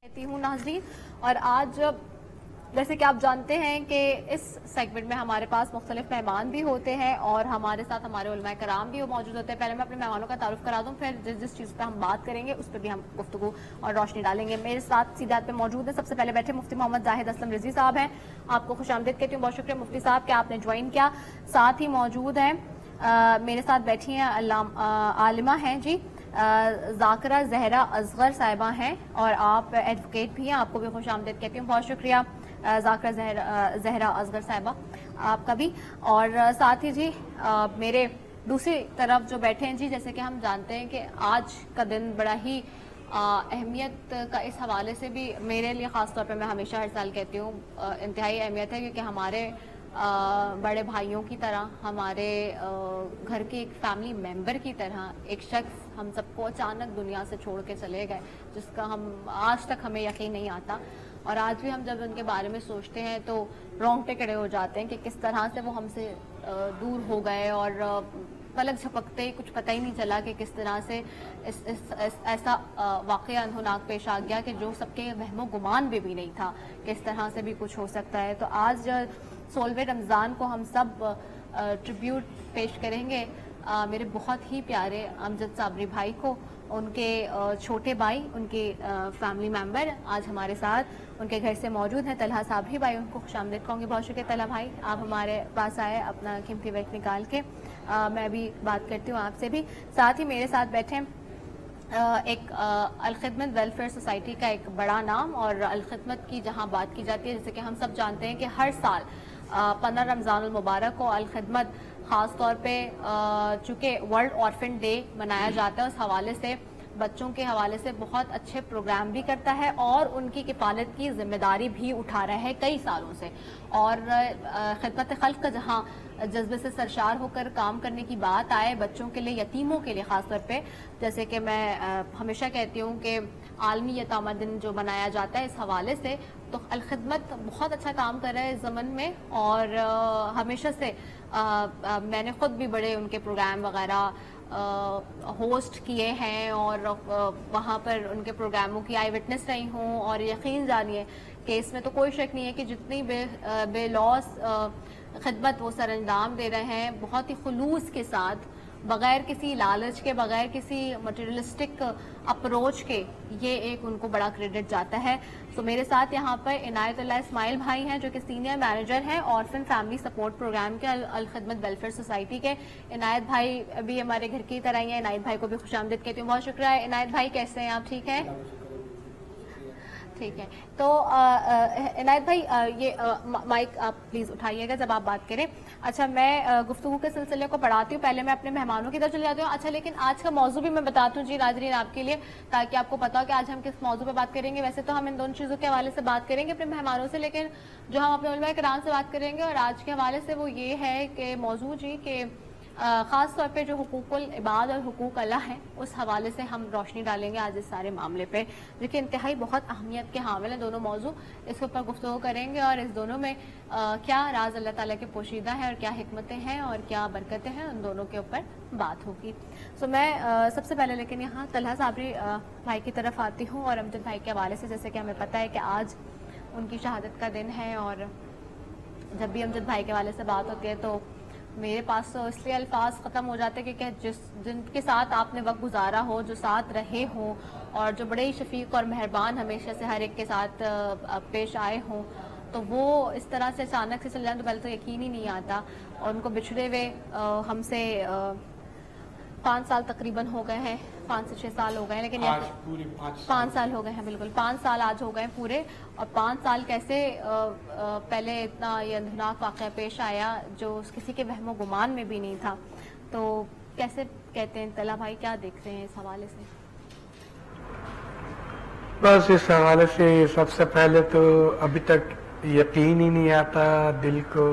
کہتی ہوں ناظرین، اور آج جیسے کہ آپ جانتے ہیں کہ اس سیگمنٹ میں ہمارے پاس مختلف مہمان بھی ہوتے ہیں اور ہمارے ساتھ ہمارے علماء کرام بھی موجود ہوتے ہیں. پہلے میں اپنے مہمانوں کا تعارف کرا دوں، پھر جس چیز پہ ہم بات کریں گے اس پہ بھی ہم گفتگو اور روشنی ڈالیں گے. میرے ساتھ سیدھات پہ موجود ہیں. سب سے پہلے بیٹھے مفتی محمد زاہد اسلم رضوی صاحب ہیں. آپ کو خوش آمدید کہتی ہوں. بہت شکریہ مفتی صاحب کہ آپ نے جوائن کیا. ساتھ ہی موجود ہیں میرے ساتھ بیٹھی ہیں عالمہ ہیں جی ذاکرہ زہرا اصغر صاحبہ ہیں، اور آپ ایڈوکیٹ بھی ہیں. آپ کو بھی خوش آمدید کہتی ہوں. بہت شکریہ ذاکرہ زہرا اصغر صاحبہ آپ کا بھی. اور ساتھ ہی جی میرے دوسری طرف جو بیٹھے ہیں جی، جیسے کہ ہم جانتے ہیں کہ آج کا دن بڑا ہی اہمیت کا اس حوالے سے بھی میرے لیے خاص طور پہ، میں ہمیشہ ہر سال کہتی ہوں، انتہائی اہمیت ہے، کیونکہ ہمارے بڑے بھائیوں کی طرح، ہمارے گھر کے ایک فیملی ممبر کی طرح ایک شخص ہم سب کو اچانک دنیا سے چھوڑ کے چلے گئے، جس کا ہم آج تک ہمیں یقین نہیں آتا. اور آج بھی ہم جب ان کے بارے میں سوچتے ہیں تو رونگٹے کھڑے ہو جاتے ہیں کہ کس طرح سے وہ ہم سے دور ہو گئے، اور پلک جھپکتے ہی کچھ پتہ ہی نہیں چلا کہ کس طرح سے ایسا واقعہ انہوناک پیش آ گیا کہ جو سب کے وہم و گمان بھی نہیں تھا کہ اس طرح سے بھی کچھ ہو سکتا ہے. تو آج 16ویں رمضان کو ہم سب ٹریبیوٹ پیش کریں گے میرے بہت ہی پیارے امجد صابری بھائی کو. ان کے چھوٹے بھائی، ان کے فیملی ممبر آج ہمارے ساتھ ان کے گھر سے موجود ہیں. طلحہ صابری بھائی، ان کو خوش آمدید کہوں گی. بہت شکریہ طلحہ بھائی، آپ ہمارے پاس آئے اپنا قیمتی وقت نکال کے. میں بھی بات کرتی ہوں آپ سے بھی. ساتھ ہی میرے ساتھ بیٹھے ایک الخدمت ویلفیئر سوسائٹی کا ایک بڑا نام، اور الخدمت کی جہاں بات کی جاتی ہے، جیسے کہ ہم سب جانتے ہیں کہ ہر سال 15 رمضان المبارک کو الخدمت خاص طور پہ چونکہ ورلڈ آرفن ڈے منایا جاتا ہے، اس حوالے سے بچوں کے حوالے سے بہت اچھے پروگرام بھی کرتا ہے اور ان کی کفالت کی ذمہ داری بھی اٹھا رہا ہے کئی سالوں سے. اور خدمت خلق کا جہاں جذبے سے سرشار ہو کر کام کرنے کی بات آئے بچوں کے لیے، یتیموں کے لیے خاص طور پہ، جیسے کہ میں ہمیشہ کہتی ہوں کہ عالمی یتامہ دن جو منایا جاتا ہے اس حوالے سے، تو الخدمت بہت اچھا کام کر رہا ہے اس زمن میں. اور ہمیشہ سے میں نے خود بھی بڑے ان کے پروگرام وغیرہ ہوسٹ کیے ہیں، اور وہاں پر ان کے پروگراموں کی آئی وٹنس رہی ہوں. اور یقین جانیے کہ اس میں تو کوئی شک نہیں ہے کہ جتنی بے لوث خدمت وہ سر انجام دے رہے ہیں، بہت ہی خلوص کے ساتھ، بغیر کسی لالچ کے، بغیر کسی مٹیریلسٹک اپروچ کے، یہ ایک ان کو بڑا کریڈٹ جاتا ہے. تو میرے ساتھ یہاں پر عنایت اللہ اسماعیل بھائی ہیں، جو کہ سینئر مینیجر ہیں آرفن فیملی سپورٹ پروگرام کے الخدمت ویلفیئر سوسائٹی کے. عنایت بھائی بھی ہمارے گھر کی طرح ہی ہیں. عنایت بھائی کو بھی خوش آمدید کہتی ہوں. بہت شکریہ. عنایت بھائی کیسے ہیں آپ؟ ٹھیک ہیں؟ ٹھیک ہے. تو عنایت بھائی یہ مائک آپ پلیز اٹھائیے گا جب آپ بات کریں. اچھا، میں گفتگو کے سلسلے کو بڑھاتی ہوں، پہلے میں اپنے مہمانوں کی طرف چلی جاتی ہوں. اچھا، لیکن آج کا موضوع بھی میں بتاتی ہوں جی ناظرین آپ کے لیے، تاکہ آپ کو پتا ہو کہ آج ہم کس موضوع پہ بات کریں گے. ویسے تو ہم ان دونوں چیزوں کے حوالے سے بات کریں گے اپنے مہمانوں سے، لیکن جو ہم اپنے علماء کرام سے بات کریں گے اور آج کے حوالے سے وہ یہ ہے کہ موضوع جی کہ خاص طور پہ جو حقوق العباد اور حقوق اللہ ہیں، اس حوالے سے ہم روشنی ڈالیں گے آج اس سارے معاملے پہ، جو کہ انتہائی بہت اہمیت کے حامل ہیں دونوں موضوع. اس کے اوپر گفتگو کریں گے اور اس دونوں میں کیا راز اللہ تعالیٰ کے پوشیدہ ہیں اور کیا حکمتیں ہیں اور کیا برکتیں ہیں، ان دونوں کے اوپر بات ہوگی. سو میں سب سے پہلے لیکن یہاں طلحہ صابری بھائی کی طرف آتی ہوں، اور امجد بھائی کے حوالے سے، جیسے کہ ہمیں پتہ ہے کہ آج ان کی شہادت کا دن ہے، اور جب بھی امجد بھائی کے حوالے سے بات ہوتی ہے تو میرے پاس تو اس لیے الفاظ ختم ہو جاتے ہیں کہ جن کے ساتھ آپ نے وقت گزارا ہو، جو ساتھ رہے ہوں، اور جو بڑے ہی شفیق اور مہربان ہمیشہ سے ہر ایک کے ساتھ پیش آئے ہوں، تو وہ اس طرح سے اچانک سے چل جائیں تو پہلے تو یقین ہی نہیں آتا. اور ان کو بچھڑے ہوئے ہم سے 5 سال تقریباً ہو گئے ہیں، 5 سے 6 سال ہو گئے ہیں، لیکن 5 سال ہو گئے ہیں، بالکل 5 سال آج ہو گئے ہیں پورے. اور 5 سال کیسے پہلے اتنا یہ اندھناک واقعہ پیش آیا جو کسی کے وہم و گمان میں بھی نہیں تھا. تو کیسے کہتے ہیں طلحہ بھائی، کیا دیکھتے ہیں اس حوالے سے؟ بس اس حوالے سے سب سے پہلے تو ابھی تک یقین ہی نہیں آتا دل کو،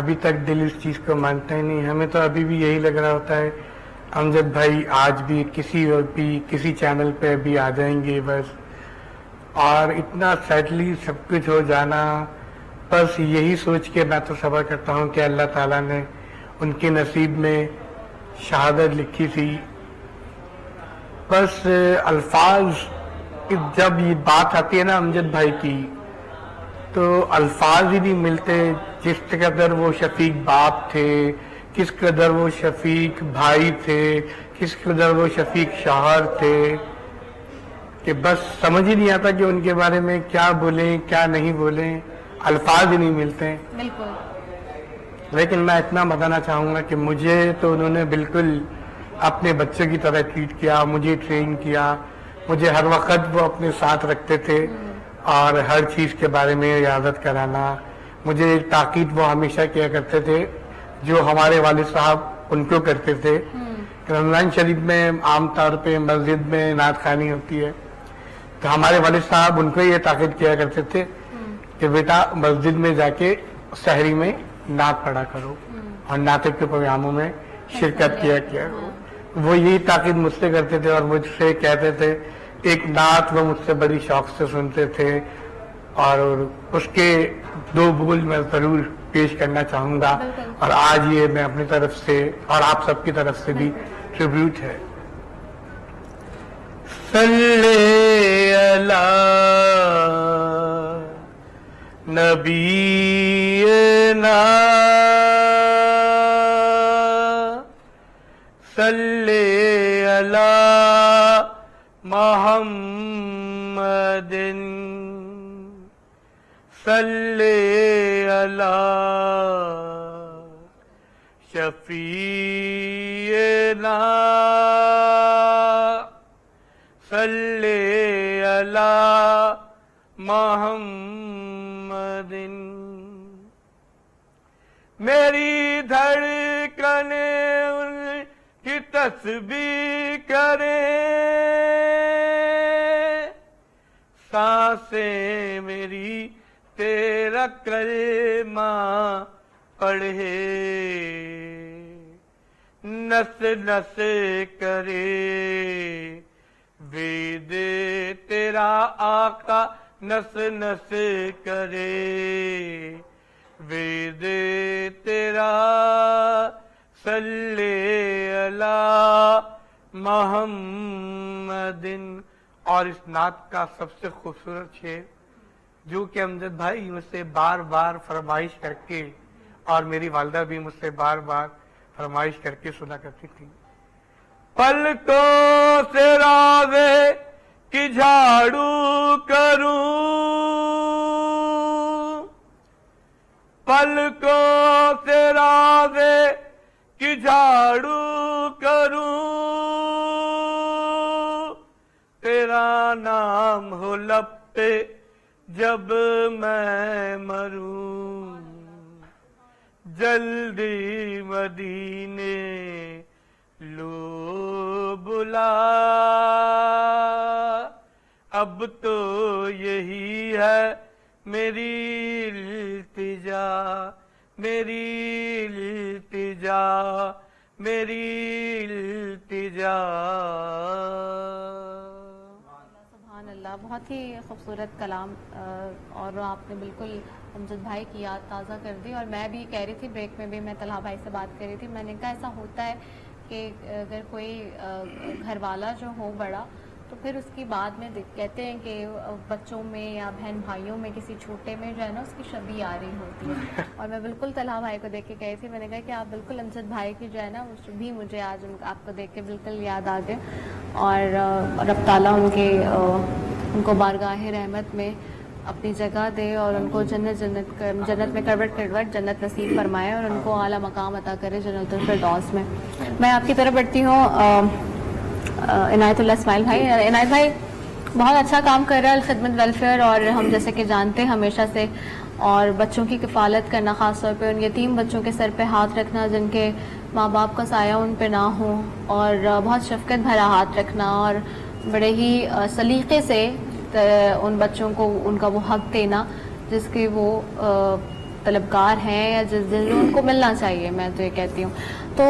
ابھی تک دل اس چیز کو مانتا ہی نہیں. ہمیں تو ابھی بھی یہی لگ رہا ہوتا ہے امجد بھائی آج بھی کسی وقت بھی کسی چینل پہ بھی آ جائیں گے بس، اور اتنا سیڈلی سب کچھ ہو جانا. بس یہی سوچ کے میں تو صبر کرتا ہوں کہ اللہ تعالیٰ نے ان کے نصیب میں شہادت لکھی تھی. بس الفاظ کہ جب یہ بات آتی ہے نا امجد بھائی کی تو الفاظ ہی نہیں ملتے. جس قدر وہ شفیق باپ تھے, کس قدر وہ شفیق بھائی تھے, کس قدر وہ شفیق شوہر تھے, کہ بس سمجھ ہی نہیں آتا کہ ان کے بارے میں کیا بولیں کیا نہیں بولیں, الفاظ ہی نہیں ملتے. بالکل. لیکن میں اتنا بتانا چاہوں گا کہ مجھے تو انہوں نے بالکل اپنے بچے کی طرح ٹریٹ کیا, مجھے ٹرین کیا, مجھے ہر وقت وہ اپنے ساتھ رکھتے تھے اور ہر چیز کے بارے میں عیادت کرانا. مجھے ایک تاکید وہ ہمیشہ کیا کرتے تھے جو ہمارے والد صاحب ان کو کرتے تھے. رمضان شریف میں عام طور پہ مسجد میں نعت خوانی ہوتی ہے تو ہمارے والد صاحب ان کو یہ تاکید کیا کرتے تھے کہ بیٹا مسجد میں جا کے سحری میں نعت پڑھا کرو اور نعت کے پروگراموں میں شرکت کیا کرو. وہ یہی تاکید مجھ سے کرتے تھے اور مجھ سے کہتے تھے. ایک نعت وہ مجھ سے بڑی شوق سے سنتے تھے اور اس کے 2 بول میں ضرور پیش کرنا چاہوں گا اور آج یہ میں اپنی طرف سے اور آپ سب کی طرف سے بھی ٹریبیوٹ ہے. صلی علی نبینا صلی علی محمد صلی علی شفیعنا صلی علی محمد. میری دھڑکنیں ان کی تسبیح کریں, سانسیں میری تیرا کلمہ پڑھے, نس نس کرے وید تیرا آقا, نس نس کرے وید تیرا صلی علی محمد. اور اس نعت کا سب سے خوبصورت شعر جو کہ امجد بھائی مجھ سے بار بار فرمائش کر کے اور میری والدہ بھی مجھ سے بار بار فرمائش کر کے سنا کرتی تھی. پلکوں سے راوے کی جھاڑو کروں, پلکوں سے راوے کی جھاڑو کروں, تیرا نام ہو لب پہ جب میں مروں, جلدی مدینے لو بلا, اب تو یہی ہے میری التجا, میری التجا, میری التجا. سبحان اللہ, بہت ہی خوبصورت کلام, اور آپ نے بالکل امجد بھائی کی یاد تازہ کر دی. اور میں بھی کہہ رہی تھی بریک میں بھی, میں طلحہ بھائی سے بات کر رہی تھی, میں نے کہا ایسا ہوتا ہے کہ اگر کوئی گھر والا جو ہو بڑا تو پھر اس کی بعد میں کہتے ہیں کہ بچوں میں یا بہن بھائیوں میں کسی چھوٹے میں جو ہے نا اس کی شبیہ آ رہی ہوتی ہے. اور میں بالکل طلحہ بھائی کو دیکھ کے کہی تھی, میں نے کہا کہ آپ بالکل امجد بھائی کی جو ہے نا بھی مجھے آج آپ کو دیکھ کے بالکل یاد آ گئے. اور رب تعالیٰ ان کو بارگاہ رحمت میں اپنی جگہ دے اور ان کو جنت میں کروٹ جنت نصیب فرمائے اور ان کو اعلیٰ مقام عطا کرے جنت الفردوس میں. میں آپ کی طرف بڑھتی ہوں عنایت اللہ اسماعیل بھائی. عنایت بھائی بہت اچھا کام کر رہا ہے الخدمت ویلفیئر, اور ہم جیسے کہ جانتے ہیں ہمیشہ سے, اور بچوں کی کفالت کرنا, خاص طور پہ ان یتیم بچوں کے سر پہ ہاتھ رکھنا جن کے ماں باپ کا سایہ ان پہ نہ ہو, اور بہت شفقت بھرا ہاتھ رکھنا اور بڑے ہی سلیقے سے ان بچوں کو ان کا وہ حق دینا جس کے وہ طلبگار ہیں یا جس ان کو ملنا چاہیے. میں تو یہ کہتی ہوں. تو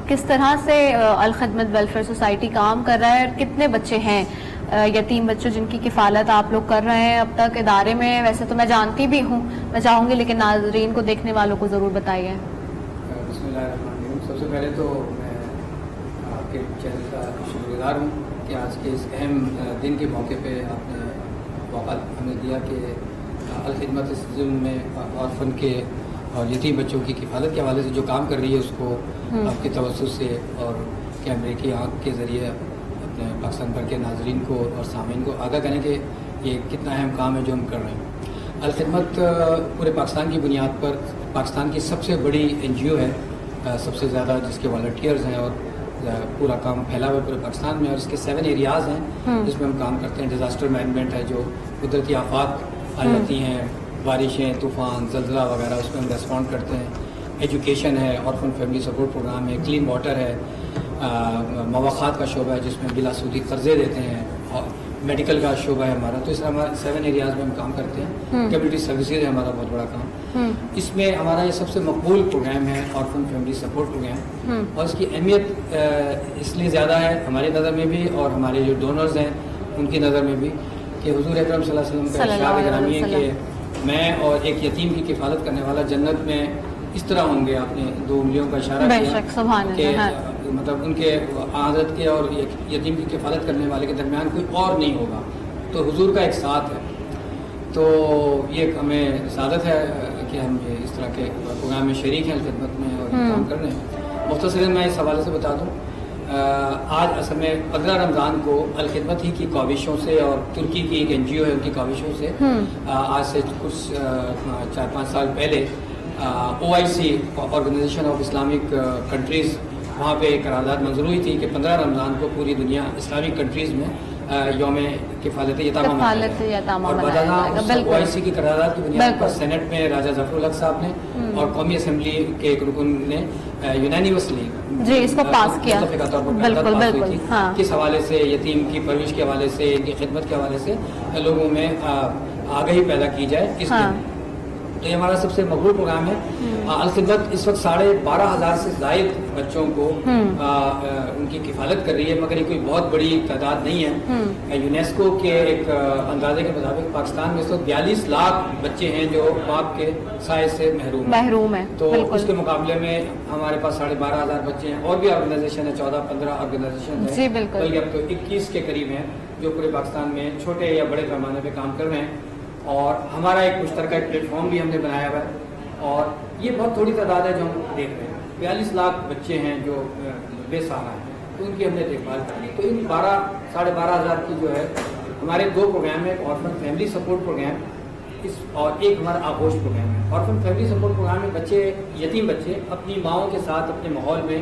کس طرح سے الخدمت ویلفیئر سوسائٹی کام کر رہا ہے, اور کتنے بچے ہیں یتیم بچوں جن کی کفالت آپ لوگ کر رہے ہیں اب تک ادارے میں؟ ویسے تو میں جانتی بھی ہوں, میں چاہوں گی لیکن ناظرین کو, دیکھنے والوں کو ضرور بتائیے. بسم اللہ الرحمن الرحیم. سب سے پہلے تو میں آپ کے چینل کا شکر گزار ہوں کہ آج کے اس اہم دن کے موقع پہ آپ نے موقع ہمیں دیا کہ الخدمت اس ضمن میں آرفن کے اور یتیم بچوں کی کفالت کے حوالے سے جو کام کر رہی ہے اس کو آپ کے توسط سے اور کیمرے کی آنکھ کے ذریعے اپنے پاکستان بھر کے ناظرین کو اور سامعین کو آگاہ کریں کہ یہ کتنا اہم کام ہے جو ہم کر رہے ہیں. الخدمت پورے پاکستان کی بنیاد پر پاکستان کی سب سے بڑی NGO ہے, سب سے زیادہ جس کے والنٹیئرز ہیں, اور پورا کام پھیلا ہوا پورے پاکستان میں, اور اس کے 7 ایریاز ہیں جس میں ہم کام کرتے ہیں. ڈیزاسٹر مینجمنٹ ہے, جو قدرتی آفات آ جاتی ہیں, بارشیں, طوفان, زلزلہ وغیرہ, اس میں ہم ریسپونڈ کرتے ہیں. ایجوکیشن ہے, آرفن فیملی سپورٹ پروگرام ہے, کلین واٹر ہے, مواخات کا شعبہ ہے جس میں بلا سودی قرضے دیتے ہیں, اور میڈیکل کا شعبہ ہے ہمارا. تو اس طرح ہمارے 7 ایریاز میں ہم کام کرتے ہیں. کمیونٹی سروسز ہے ہمارا بہت بڑا کام. اس میں ہمارا یہ سب سے مقبول پروگرام ہے آرفن فیملی سپورٹ پروگرام, اور اس کی اہمیت اس لیے زیادہ ہے ہماری نظر میں بھی اور ہمارے جو ڈونرز ہیں ان کی نظر میں بھی, کہ حضور اکرم صلی اللہ علیہ وسلم کا ارشاد گرامی ہے کہ میں اور ایک یتیم کی کفالت کرنے والا جنت میں اس طرح ہوں گے. آپ نے 2 انگلیوں کا اشارہ کیا کہ مطلب ان کے حضرت کے اور یتیم کی کفالت کرنے والے کے درمیان کوئی اور نہیں ہوگا, تو حضور کا ایک ساتھ ہے. تو یہ ہمیں سعادت ہے کہ ہم اس طرح کے پروگرام میں شریک ہیں, الخدمت میں, اور کام کر رہے ہیں. مختصراً میں اس حوالے سے بتا دوں, آج اصل میں 15 رمضان کو الخدمت ہی کی کاوشوں سے اور ترکی کی ایک NGO ہے ان کی کاوشوں سے آج سے کچھ 4-5 سال پہلے OIC organisation of Islamic countries, وہاں پہ ایک قرارداد منظور ہوئی تھی کہ 15 رمضان کو پوری دنیا اسلامک کنٹریز میں یوم کفالت یتامہ منایا جائے. اور بعد OIC کی قرارداد کی بنیاد پر سینٹ میں راجہ ظفر الحق صاحب نے اور قومی اسمبلی کے ایک رکن نے یونینیمسلی اس کو پاس کیا, بالکل بالکل, کس حوالے سے یتیم کی پرورش کے حوالے سے, ان کی خدمت کے حوالے سے لوگوں میں آگاہی پیدا کی جائے اس دن. تو یہ ہمارا سب سے مقبول پروگرام ہے. الخدمت اس وقت 12,500 سے زائد بچوں کو ان کی کفالت کر رہی ہے, مگر یہ کوئی بہت بڑی تعداد نہیں ہے. یونیسکو کے ایک اندازے کے مطابق پاکستان میں اس وقت 42 لاکھ بچے ہیں جو باپ کے سائے سے محروم ہیں. تو اس کے مقابلے میں ہمارے پاس 12,500 بچے ہیں, اور بھی آرگنائزیشن ہے, 14-15 آرگنائزیشن ہے, بلکہ اب تو 21 کے قریب ہیں جو پورے پاکستان میں چھوٹے یا بڑے پیمانے پہ کام کر رہے ہیں. اور ہمارا ایک مشترکہ پلیٹ فارم بھی ہم نے بنایا ہوا ہے, اور یہ بہت تھوڑی تعداد ہے جو ہم دیکھ رہے ہیں. 42 لاکھ بچے ہیں جو بے سہارا ہیں, تو ان کی ہم نے دیکھ بھال کرنی. تو ان 12,500 کی جو ہے ہمارے 2 پروگرام ہیں, آرفن فیملی سپورٹ پروگرام اور ایک ہمارا آغوش پروگرام ہے. آرفن فیملی سپورٹ پروگرام میں بچے, یتیم بچے اپنی ماؤں کے ساتھ اپنے ماحول میں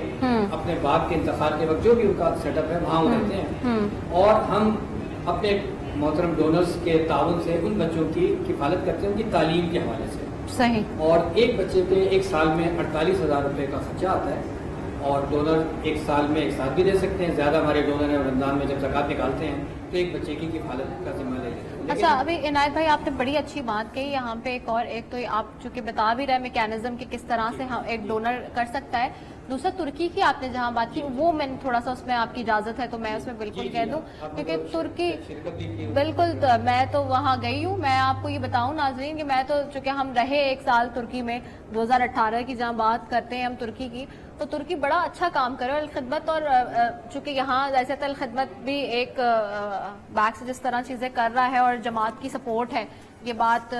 اپنے باپ کے انتقال کے وقت جو بھی ان کا سیٹ اپ ہے وہاں رہتے ہیں, اور ہم اپنے محترم ڈونرز کے تعاون سے ان بچوں کی کفالت کرتے ہیں ان کی تعلیم کے حوالے سے. صحیح. اور ایک بچے پہ ایک سال میں 48,000 روپے کا خرچہ آتا ہے, اور ڈونر ایک سال میں ایک ساتھ بھی دے سکتے ہیں. زیادہ ہمارے ڈونر ہیں رمضان میں جب زکوٰۃ نکالتے ہیں تو ایک بچے کی کفالت کا ذمہ لے لیتے ہیں. اچھا, ابھی عنایت بھائی آپ نے بڑی اچھی بات کہی یہاں پہ. ایک تو آپ چونکہ بتا بھی رہے میکینزم کہ کس طرح سے ایک ڈونر کر سکتا ہے. دوسرا ترکی کی آپ نے جہاں بات کی, وہ میں تھوڑا سا اس میں آپ کی اجازت ہے تو میں اس میں بالکل کہہ دوں, کیونکہ ترکی بالکل, میں تو وہاں گئی ہوں. میں آپ کو یہ بتاؤں ناظرین کہ میں تو چونکہ ہم رہے 1 سال ترکی میں, 2018 کی جہاں بات کرتے ہیں ہم ترکی کی, تو ترکی بڑا اچھا کام کرے الخدمت. اور چونکہ یہاں ایسے تو الخدمت بھی ایک بیک سے جس طرح چیزیں کر رہا ہے اور جماعت کی سپورٹ ہے, یہ بات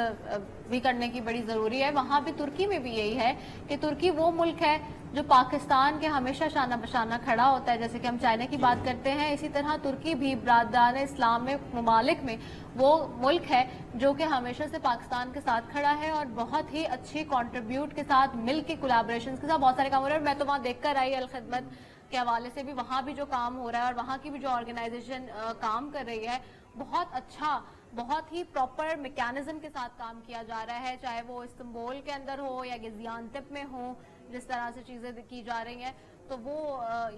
بھی کرنے کی بڑی ضروری ہے. وہاں بھی ترکی میں بھی یہی ہے کہ ترکی وہ ملک ہے جو پاکستان کے ہمیشہ شانہ بشانہ کھڑا ہوتا ہے. جیسے کہ ہم چائنا کی بات کرتے ہیں, اسی طرح ترکی بھی برادران اسلام میں ممالک میں وہ ملک ہے جو کہ ہمیشہ سے پاکستان کے ساتھ کھڑا ہے, اور بہت ہی اچھی کنٹریبیوٹ کے ساتھ مل کے کولیبریشن کے ساتھ بہت سارے کام ہو رہے ہیں. میں تو وہاں دیکھ کر آئی الخدمت کے حوالے سے بھی, وہاں بھی جو کام ہو رہا ہے اور وہاں کی بھی جو آرگنائزیشن کام کر رہی ہے, بہت اچھا, بہت ہی پراپر میکینزم کے ساتھ کام کیا جا رہا ہے. چاہے وہ استنبول کے اندر ہو یا گزیانتپ میں ہو, جس طرح سے چیزیں کی جا رہی ہیں, تو وہ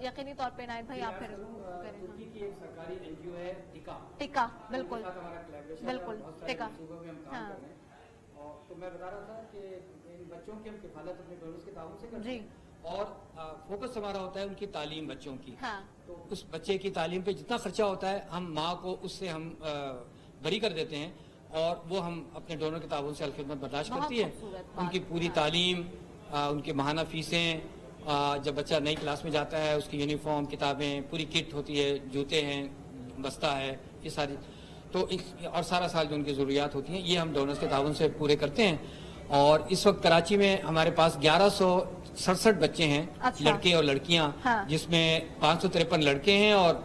یقینی طور پہ عنایت بھائی آپ پھر کریں. ترکی کی ایک سرکاری NGO ہے ٹکا, بالکل بالکل ٹکا. ہاں, تو میں بتا رہا تھا کہ ان بچوں کی ہم کفالت اپنے ڈونرز کے تعاون سے کرتے جی, ہیں, اور فوکس ہمارا ہوتا ہے ان کی تعلیم بچوں کی. ہاں, تو اس بچے کی تعلیم پہ جتنا خرچہ ہوتا ہے ہم ماں کو اس سے ہم بری کر دیتے ہیں, اور وہ ہم اپنے ڈونر کے تعاون سے الخدمت برداشت کرتی ہے. ان کی پوری تعلیم, ان کے ماہانہ فیسیں, جب بچہ نئی کلاس میں جاتا ہے اس کی یونیفارم، کتابیں، پوری کٹ ہوتی ہے، جوتے ہیں، بستہ ہے، یہ ساری، تو اور سارا سال جو ان کی ضروریات ہوتی ہیں یہ ہم ڈونرز کے تعاون سے پورے کرتے ہیں. اور اس وقت کراچی میں ہمارے پاس 1167 بچے ہیں، اچھا. لڑکے اور لڑکیاں، ہاں. جس میں 553 لڑکے ہیں اور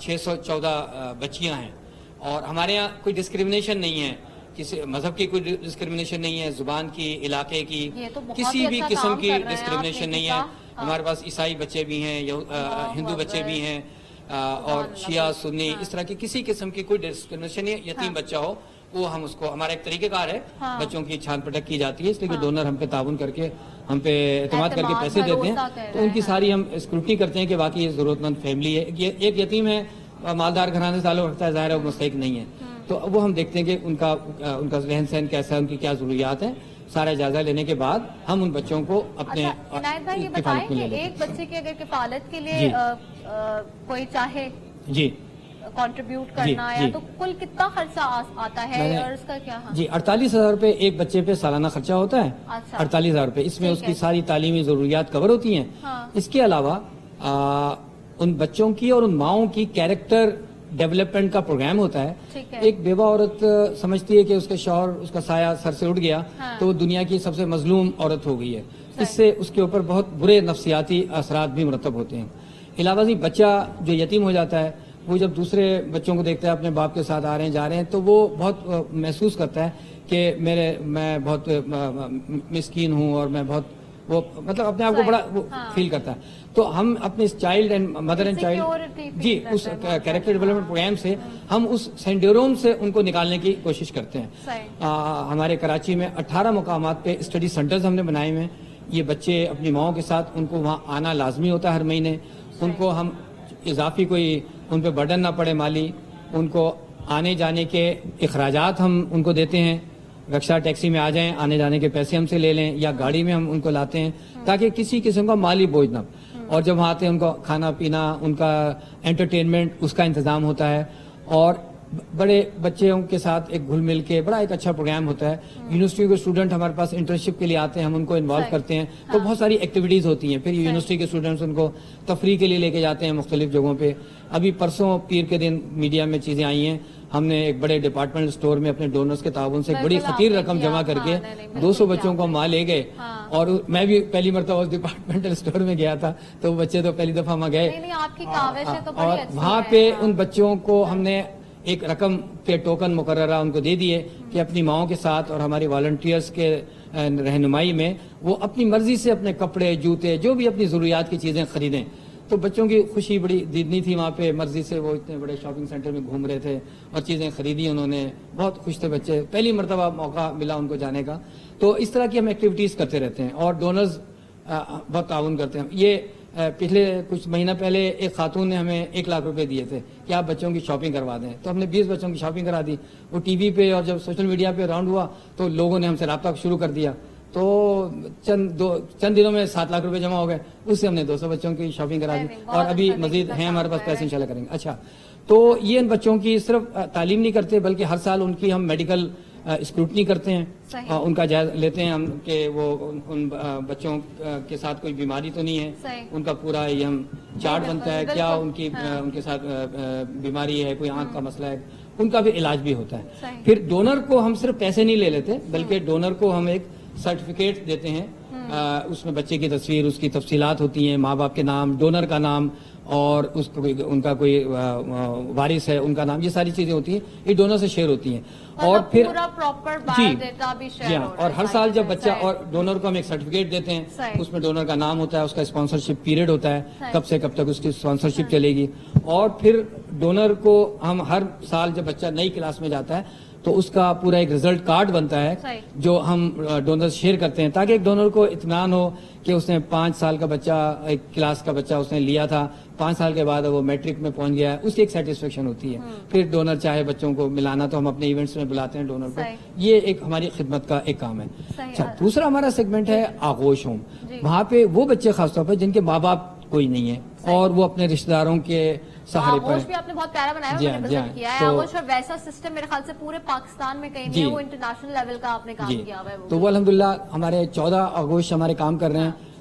614 بچیاں ہیں. اور ہمارے یہاں کوئی ڈسکریمنیشن نہیں ہے، کسی مذہب کی کوئی ڈسکریمنیشن نہیں ہے، زبان کی، علاقے کی، یہ تو بہت کسی ہی بھی اچھا قسم کام کی کر رہے ہیں ڈسکریمنیشن آپ نہیں نے ہے. کہا. ہمارے پاس عیسائی بچے بھی ہیں، ہندو بچے بھی ہیں، اور شیعہ سنی، اس طرح کی کسی قسم کی کوئی ڈسکریمنیشن نہیں. یتیم بچہ ہو وہ ہم اس کو، ہمارا ایک طریقہ کار ہے، بچوں کی چھان پٹک کی جاتی ہے، اس لیے کہ ڈونر ہم پہ تعاون کر کے، ہم پہ اعتماد کر کے پیسے دیتے ہیں، تو ان کی ساری ہم اسکروٹنی کرتے ہیں کہ واقعی یہ ضرورت مند فیملی ہے. ایک یتیم ہے، مالدار گھرانے سے تعلق رکھتا ہے، ظاہر ہے وہ مستحق نہیں ہے، تو وہ ہم دیکھتے ہیں کہ ان کا رہن سہن کیسا ہے، ان کی کیا ضروریات ہیں. سارا جائزہ لینے کے بعد ہم ان بچوں کو اپنے عنایت بھائی یہ بتائیں کہ ایک بچے کی اگر کفالت کے لیے کوئی چاہے جی کنٹریبیوٹ کرنا ہے تو کل کتنا خرچہ آتا ہے اور اس کا کیا؟ جی 48,000 روپے ایک بچے پہ سالانہ خرچہ ہوتا ہے. 48,000 روپے، اس میں اس کی ساری تعلیمی ضروریات کور ہوتی ہیں. اس کے علاوہ ان بچوں کی اور ان ماؤں کی کیریکٹر ڈیولپمنٹ کا پروگرام ہوتا ہے. ایک بیوہ عورت سمجھتی ہے کہ اس کے شوہر، اس کا سایہ سر سے اٹھ گیا تو وہ دنیا کی سب سے مظلوم عورت ہو گئی ہے. اس سے اس کے اوپر بہت برے نفسیاتی اثرات بھی مرتب ہوتے ہیں. علاوہ ازیں بچہ جو یتیم ہو جاتا ہے وہ جب دوسرے بچوں کو دیکھتا ہے اپنے باپ کے ساتھ آ رہے ہیں جا رہے ہیں تو وہ بہت محسوس کرتا ہے کہ میں بہت مسکین ہوں اور میں بہت وہ مطلب اپنے آپ کو بڑا فیل کرتا ہے. تو ہم اپنے child and mother and child جی اس کیریکٹر ڈیولپمنٹ پروگرام سے ہم اس سینڈروم سے ان کو نکالنے کی کوشش کرتے ہیں. ہمارے کراچی میں 18 مقامات پہ اسٹڈی سینٹرز ہم نے بنائے ہوئے ہیں. یہ بچے اپنی ماؤں کے ساتھ، ان کو وہاں آنا لازمی ہوتا ہے ہر مہینے. ان کو ہم اضافی کوئی ان پہ برڈن نہ پڑے مالی، ان کو آنے جانے کے اخراجات ہم ان کو دیتے ہیں. رکشہ ٹیکسی میں آ جائیں، آنے جانے کے پیسے ہم سے لے لیں، یا گاڑی میں ہم ان کو لاتے ہیں تاکہ کسی قسم کا مالی بوجھ نہ. اور جب وہاں آتے ہیں ان کو کھانا پینا، ان کا انٹرٹینمنٹ، اس کا انتظام ہوتا ہے. اور بڑے بچوں کے ساتھ ایک گھل مل کے بڑا ایک اچھا پروگرام ہوتا ہے. یونیورسٹی کے اسٹوڈنٹ ہمارے پاس انٹرنشپ کے لیے آتے ہیں، ہم ان کو انوالو کرتے ہیں، تو بہت ساری ایکٹیویٹیز ہوتی ہیں. پھر یونیورسٹی کے اسٹوڈنٹس ان کو تفریح کے لیے لے کے جاتے ہیں مختلف جگہوں پہ. ابھی پرسوں پیر کے دن میڈیا میں چیزیں آئی ہیں، ہم نے ایک بڑے ڈپارٹمنٹ اسٹور میں اپنے ڈونرز کے تعاون سے بڑی خطیر رقم جمع کر کے 200 بچوں کو ماں لے گئے. اور میں بھی پہلی مرتبہ اس ڈپارٹمنٹل اسٹور میں گیا تھا تو وہ بچے تو پہلی دفعہ وہاں گئے، اور وہاں پہ ان بچوں کو ہم نے ایک رقم کے ٹوکن مقررہ ان کو دے دیے کہ اپنی ماؤں کے ساتھ اور ہماری والنٹیئرز کے رہنمائی میں وہ اپنی مرضی سے اپنے کپڑے، جوتے، جو بھی اپنی ضروریات کی چیزیں خریدیں. تو بچوں کی خوشی بڑی دیدنی تھی. وہاں پہ مرضی سے وہ اتنے بڑے شاپنگ سینٹر میں گھوم رہے تھے اور چیزیں خریدی انہوں نے. بہت خوش تھے بچے، پہلی مرتبہ موقع ملا ان کو جانے کا. تو اس طرح کی ہم ایکٹیویٹیز کرتے رہتے ہیں اور ڈونرز بہت تعاون کرتے ہیں. یہ پچھلے کچھ مہینہ پہلے ایک خاتون نے ہمیں 1 لاکھ روپے دیے تھے کہ آپ بچوں کی شاپنگ کروا دیں. تو ہم نے 20 بچوں کی شاپنگ کرا دی. وہ ٹی وی پہ اور جب سوشل میڈیا پہ راؤنڈ ہوا تو لوگوں نے ہم سے رابطہ شروع کر دیا. تو چند دنوں میں 7 لاکھ روپے جمع ہو گئے. اس سے ہم نے 200 بچوں کی شاپنگ کرا دی اور ابھی مزید ہیں ہمارے پاس پیسے انشاءاللہ کریں گے. اچھا، تو یہ ان بچوں کی صرف تعلیم نہیں کرتے بلکہ ہر سال ان کی ہم میڈیکل اسکروٹنی کرتے ہیں، ان کا جائزہ لیتے ہیں ہم کہ وہ ان بچوں کے ساتھ کوئی بیماری تو نہیں ہے. ان کا پورا یہ ہم چارٹ بنتا ہے کیا ان کے ساتھ بیماری ہے، کوئی آنکھ کا مسئلہ ہے، ان کا بھی علاج بھی ہوتا ہے. پھر ڈونر کو ہم صرف پیسے نہیں لے لیتے بلکہ ڈونر کو ہم ایک سرٹیفکیٹ دیتے ہیں. اس میں بچے کی تصویر، اس کی تفصیلات ہوتی ہیں، ماں باپ کے نام، ڈونر کا نام اور اس کو ان کا کوئی وارث ہے ان کا نام، یہ ساری چیزیں ہوتی ہیں، یہ ڈونر سے شیئر ہوتی ہیں. اور پھر جی ہاں، اور ہر سال جب بچہ، اور ڈونر کو ہم ایک سرٹیفکیٹ دیتے ہیں، اس میں ڈونر کا نام ہوتا ہے، اس کا اسپانسرشپ پیریڈ ہوتا ہے، کب سے کب تک اس کی اسپانسرشپ چلے گی. اور پھر ڈونر کو ہم ہر سال جب بچہ نئی کلاس میں جاتا ہے تو اس کا پورا ایک رزلٹ کارڈ بنتا ہے جو ہم ڈونر شیئر کرتے ہیں تاکہ ایک ڈونر کو اطمینان ہو کہ اس نے 5 سال کا بچہ، ایک کلاس کا بچہ اس نے لیا تھا، 5 سال کے بعد وہ میٹرک میں پہنچ گیا ہے، اس کی ایک سیٹسفیکشن ہوتی ہے. پھر ڈونر چاہے بچوں کو ملانا تو ہم اپنے ایونٹس میں بلاتے ہیں ڈونر کو. یہ ایک ہماری خدمت کا ایک کام ہے. اچھا، دوسرا ہمارا سیگمنٹ ہے آغوش ہوم. وہاں پہ وہ بچے خاص طور پر جن کے ماں باپ کوئی نہیں ہے اور وہ اپنے رشتہ داروں کے سہارے پر. آغوش بھی آپ نے بہت پیارا بنایا ہے، میں نے وزٹ کیا ہے. آغوش اور ویسا سسٹم میرے خیال سے پورے پاکستان میں کہیں نہیں ہے، وہ انٹرنیشنل لیول کا آپ نے کام کیا ہوا ہے. تو وہ الحمدللہ ہمارے 14 آغوش ہمارے کام کر رہے ہیں